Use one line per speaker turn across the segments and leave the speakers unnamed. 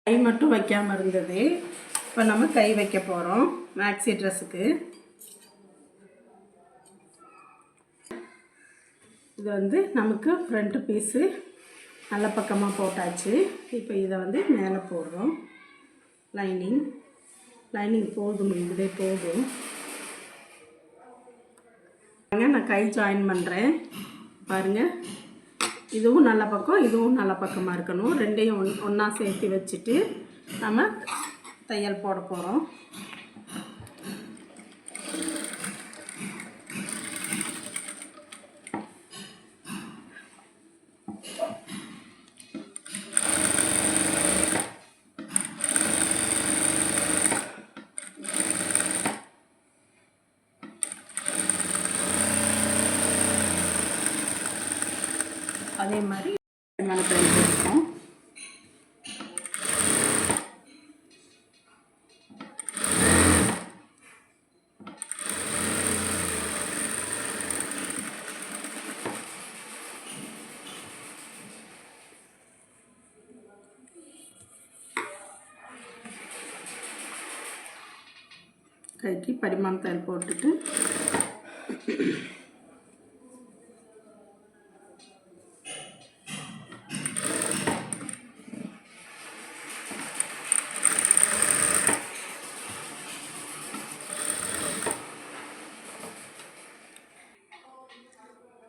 கை மட்டும் வைக்காமல் இருந்தது. இப்போ நம்ம கை வைக்க போகிறோம் மேக்ஸி ட்ரெஸ்ஸுக்கு. இது வந்து நமக்கு ஃப்ரண்ட்டு பீஸு நல்ல பக்கமாக போட்டாச்சு. இப்போ இதை வந்து மேலே போடுறோம். லைனிங் போதும், இதே போதும். நான் கை ஜாயின் பண்ணுறேன் பாருங்கள். இதுவும் நல்ல பக்கம், இதுவும் நல்ல பக்கமாக இருக்கணும். ரெண்டையும் ஒன்றா சேர்த்து வச்சுட்டு நம்ம தையல் போட போகிறோம். அதே மாதிரி தையல் போடுறோம். கைக்கு படிமான தையல் போட்டுட்டு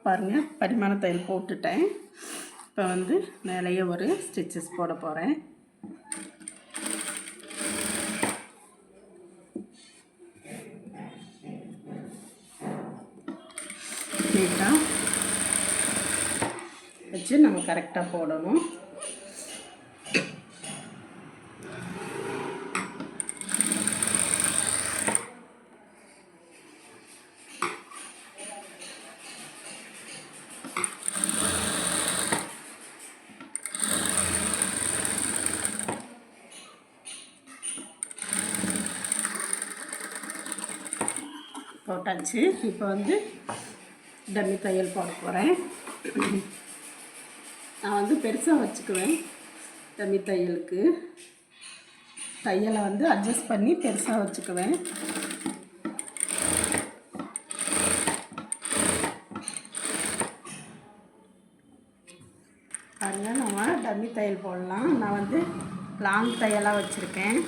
பாருங்கள், படிமான தையல் போட்டுட்டேன். இப்போ வந்து மேலேயே ஒரு ஸ்டிச்சஸ் போட போகிறேன். நீட்டாக வச்சு நம்ம கரெக்டாக போடணும். போட்டாச்சு. இப்போ வந்து டம்மி தையல் போட போகிறேன். நான் வந்து பெருசாக வச்சுக்குவேன். டம்மி தையலுக்கு தையலை வந்து அட்ஜஸ்ட் பண்ணி பெருசாக வச்சுக்குவேன். பாருங்கள், நம்ம டம்மி தையல் போடலாம். நான் வந்து லாங் தையலாக வச்சுருக்கேன்.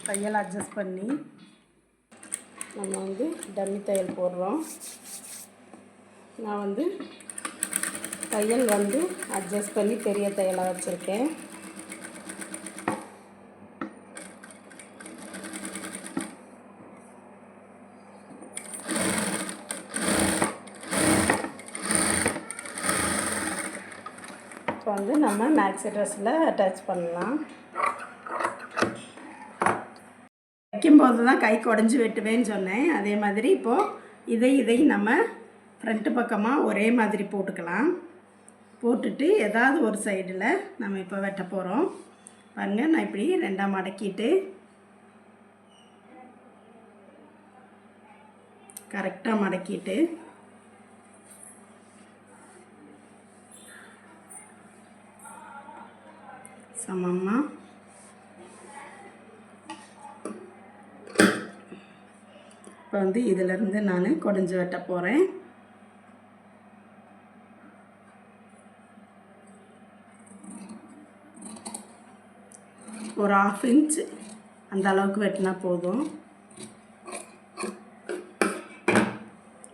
தையல் அட்ஜஸ்ட் பண்ணி நம்ம வந்து டம்மி தையல் போடுறோம். நான் வந்து தையல் வந்து அட்ஜஸ்ட் பண்ணி பெரிய தையலாக வச்சுருக்கேன். இப்போ வந்து நம்ம மேக்ஸி ட்ரெஸ்ஸில் அட்டாச் பண்ணலாம். வைக்கும்போது தான் கைக்கு உடஞ்சி வெட்டுவேன்னு சொன்னேன். அதே மாதிரி இப்போது இதை நம்ம ஃப்ரண்ட்டு பக்கமாக ஒரே மாதிரி போட்டுக்கலாம். போட்டுட்டு ஏதாவது ஒரு சைடில் நம்ம இப்போ வெட்ட போகிறோம். பாருங்கள், நான் இப்படி ரெண்டாக மடக்கிட்டு கரெக்டாக மடக்கிட்டு சமமாக இப்போ வந்து இதிலேருந்து நான் குடஞ்சி வெட்ட போகிறேன். ஒரு 1/2 இன்ச் அந்த அளவுக்கு வெட்டினா போதும்.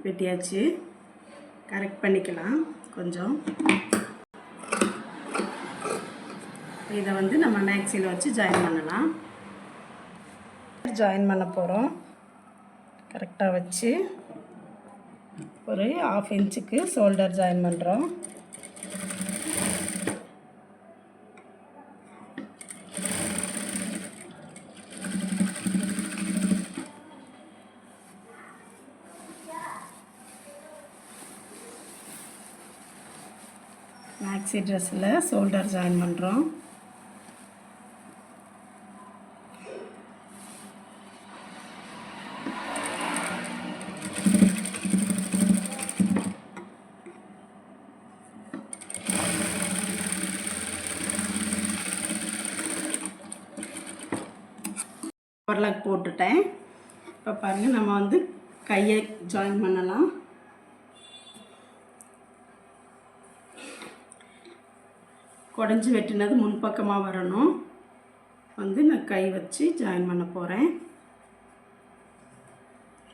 வெட்டியாச்சு. கரெக்ட் பண்ணிக்கலாம் கொஞ்சம். இதை வந்து நம்ம மேக்ஸியில் வச்சு ஜாயின் பண்ணலாம். ஜாயின் பண்ண போகிறோம். கரெக்டாக வச்சு ஒரு 1/2 இன்ச்சுக்கு ஷோல்டர் ஜாயின் பண்ணுறோம். மேக்ஸி ட்ரெஸ்ஸில் ஷோல்டர் ஜாயின் பண்ணுறோம். ஓவர்லாக் போட்டுட்டேன். இப்போ பாருங்கள், நம்ம வந்து கையை ஜாயின் பண்ணலாம். குடஞ்சி வெட்டினது முன்பக்கமாக வரணும். வந்து நான் கை வச்சு ஜாயின் பண்ண போகிறேன்.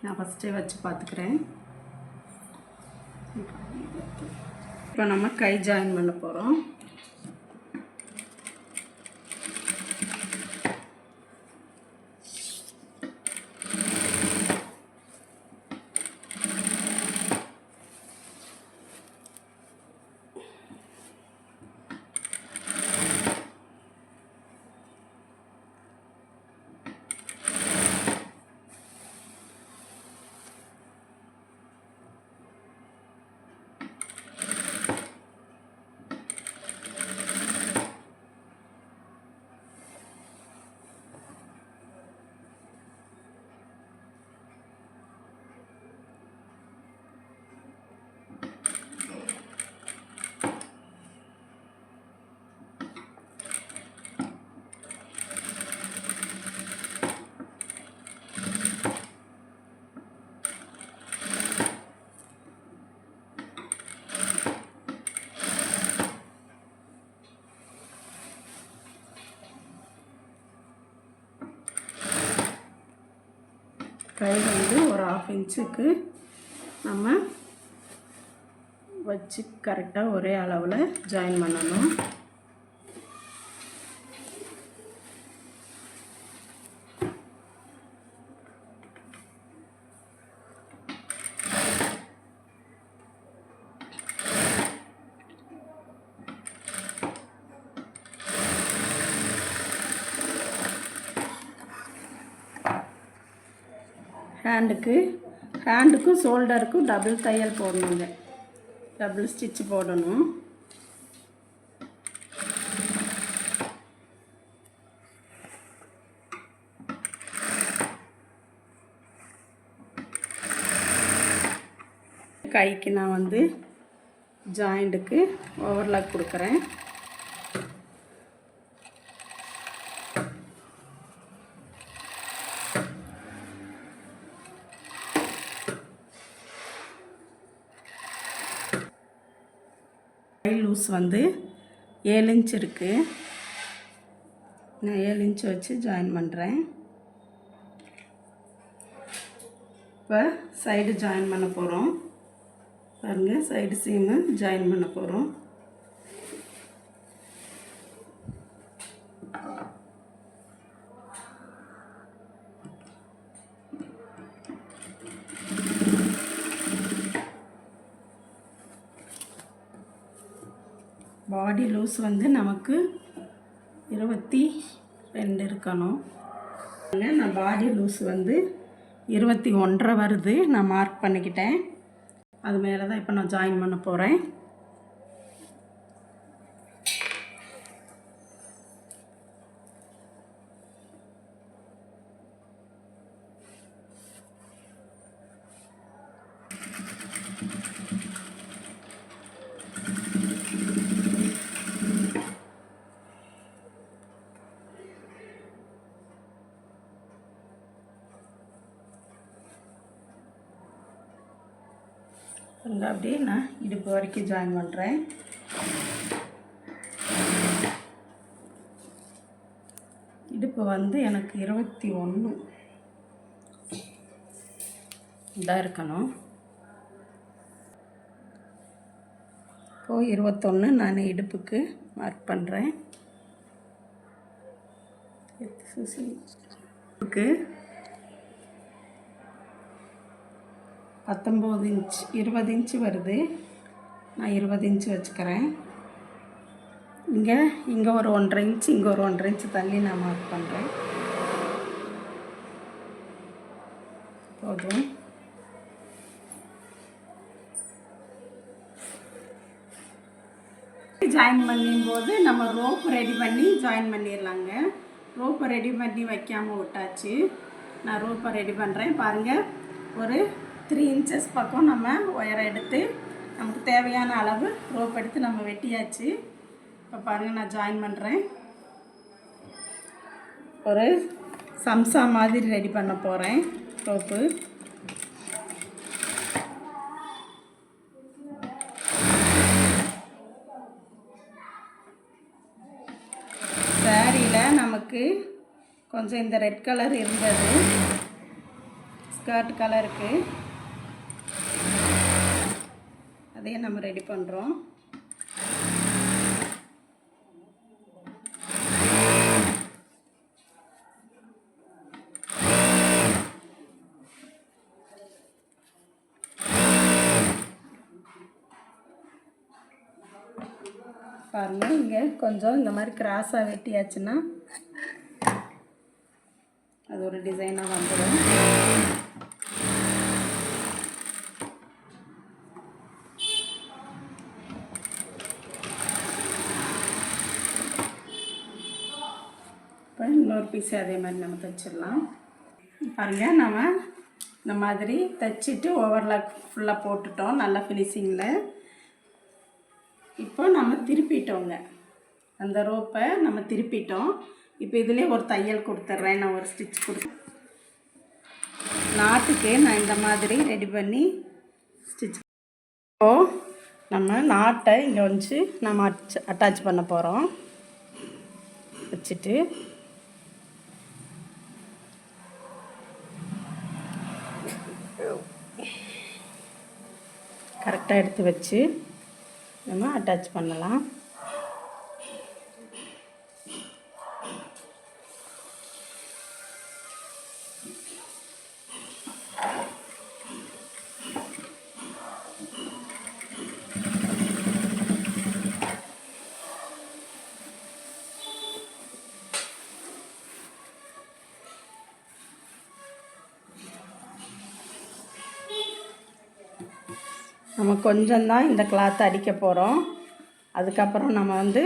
நான் ஃபஸ்ட்டே வச்சு பார்த்துக்கிறேன். இப்போ நம்ம கை ஜாயின் பண்ண போகிறோம். கை வந்து ஒரு 1/2 இன்ச்சுக்கு நம்ம வச்சு கரெக்டாக ஒரே அளவில் ஜாயின் பண்ணணும். ஹேண்டுக்கும் ஷோல்டருக்கும் டபுள் தையல் போடணுங்க. டபுள் ஸ்டிச் போடணும். கைக்கு நான் வந்து ஜாயிண்ட்டுக்கு ஓவர்லாக் கொடுக்குறேன். லூஸ் வந்து 7 இன்ச் இருக்குது. நான் 7 இன்ச் வச்சு ஜாயின் பண்ணுறேன். இப்போ சைடு ஜாயின் பண்ண போகிறோம். பாருங்கள், சைடு சீமு ஜாயின் பண்ண போகிறோம். பாடி லூஸ் வந்து நமக்கு 22 இருக்கணும். நான் பாடி லூஸ் வந்து 21.5 வருது. நான் மார்க் பண்ணிக்கிட்டேன். அது மேலே தான் இப்போ நான் ஜாயின் பண்ண போகிறேன். அப்படியே நான் இடுப்பு வரைக்கும் ஜாயின் பண்ணுறேன். இடுப்பு வந்து எனக்கு 21 இதாக இருக்கணும். இப்போது 21 நான் இடுப்புக்கு மார்க் பண்ணுறேன். இடுப்புக்கு 19 இன்ச் 20 இன்ச்சு வருது. நான் 20 இன்ச்சு வச்சுக்கிறேன். இங்கே ஒரு 1.5 இன்ச்சு, இங்கே ஒரு 1.5 இன்ச்சு தள்ளி நான் மார்க் பண்ணுறேன். போதும். ஜாயின் பண்ணும்போது நம்ம ரோப் ரெடி பண்ணி ஜாயின் பண்ணிடலாங்க. ரோப்பை ரெடி பண்ணி வைக்காமல் விட்டாச்சு. நான் ரோப்பை ரெடி பண்ணுறேன். பாருங்கள், ஒரு 3 இன்ச்சஸ் பக்கம் நம்ம ஒயரை எடுத்து நமக்கு தேவையான அளவு ரோப் எடுத்து நம்ம வெட்டியாச்சு. இப்போ பாருங்கள், நான் ஜாயின் பண்ணுறேன். ஒரு சம்சா மாதிரி ரெடி பண்ண போகிறேன் ரோப்பு. சாரியில் நமக்கு கொஞ்சம் இந்த ரெட் கலர் இருந்தது, ஸ்கர்ட் கலருக்கு, அதையே நம்ம ரெடி பண்ணுறோம். பாருங்கள், இங்கே கொஞ்சம் இந்த மாதிரி கிராஸாக வெட்டியாச்சுன்னா அது ஒரு டிசைனாக வந்துடும். இப்போ இன்னொரு பீஸு அதே மாதிரி நம்ம தைச்சிடலாம். பாருங்கள், நம்ம இந்த மாதிரி தைச்சிட்டு ஓவர்லாக் ஃபுல்லாக போட்டுட்டோம் நல்லா ஃபினிஷிங்கில். இப்போ நம்ம திருப்பிட்டோங்க, அந்த ரோப்பை நம்ம திருப்பிட்டோம். இப்போ இதிலே ஒரு தையல் கொடுத்துட்றேன், நான் ஒரு ஸ்டிச் கொடுத்தேன். நாட்டுக்கு நான் இந்த மாதிரி ரெடி பண்ணி ஸ்டிச். இப்போது நம்ம நாட்டை இங்கே வச்சு நம்ம அட்டாச் பண்ண போகிறோம். வச்சுட்டு கரெக்டாக எடுத்து வச்சு நம்ம அட்டாச் பண்ணலாம். நம்ம கொஞ்சம்தான் இந்த கிளாத்தை அடிக்க போகிறோம். அதுக்கப்புறம் நம்ம வந்து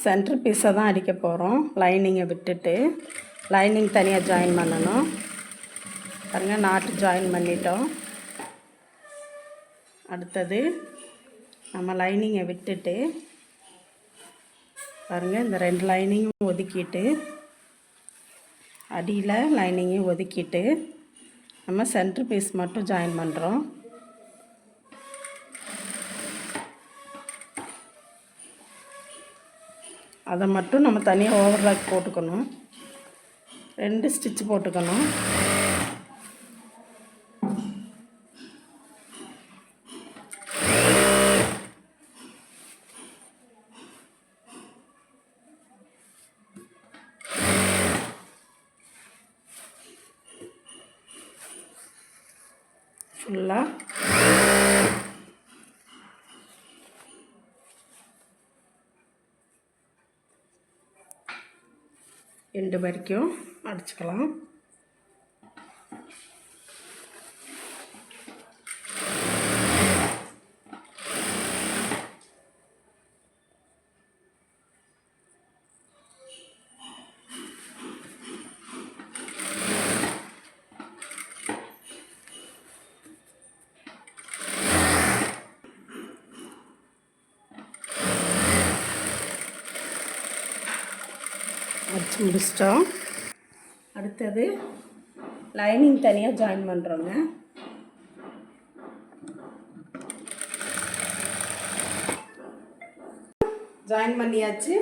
சென்டர் பீஸை தான் அடிக்க போகிறோம். லைனிங்கை விட்டுட்டு லைனிங் தனியாக ஜாயின் பண்ணணும். பாருங்கள், நாட்டு ஜாயின் பண்ணிட்டோம். அடுத்தது நம்ம லைனிங்கை விட்டுட்டு பாருங்கள், இந்த 2 லைனிங்கும் ஒதுக்கிட்டு அடியில் லைனிங்கையும் ஒதுக்கிட்டு நம்ம சென்டர் பீஸ் மட்டும் ஜாயின் பண்ணுறோம். அதை மட்டும் நம்ம தனியாக ஓவர்லாக் போட்டுக்கணும். 2 ஸ்டிச் போட்டுக்கணும். ஃபுல்லாக எண்டு வரைக்கும் அடிச்சுக்கலாம். அடிச்சு முடிச்சிட்டோம். அடுத்தது லைனிங் தனியாக ஜாயின் பண்ணுறோங்க. ஜாயின் பண்ணியாச்சு,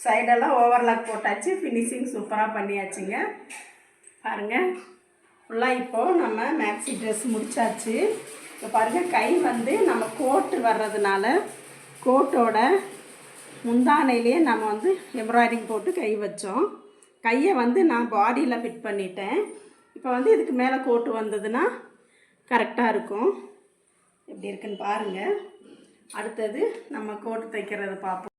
சைடெல்லாம் ஓவர்லாக் போட்டாச்சு, ஃபினிஷிங் சூப்பராக பண்ணியாச்சுங்க. பாருங்கள், ஃபுல்லாக இப்போது நம்ம மேக்ஸி ட்ரெஸ் முடித்தாச்சு. இப்போ பாருங்கள், கை வந்து நம்ம கோட்டு வர்றதுனால கோட்டோட முந்தானையிலே நம்ம வந்து எம்ப்ராய்டிங் போட்டு கை வச்சோம். கையை வந்து நான் பாடியில் ஃபிட் பண்ணிட்டேன். இப்போ வந்து இதுக்கு மேலே கோட்டு வந்ததுன்னா கரெக்டாக இருக்கும். எப்படி இருக்குன்னு பாருங்கள். அடுத்தது நம்ம கோட்டு தைக்கிறத பார்ப்போம்.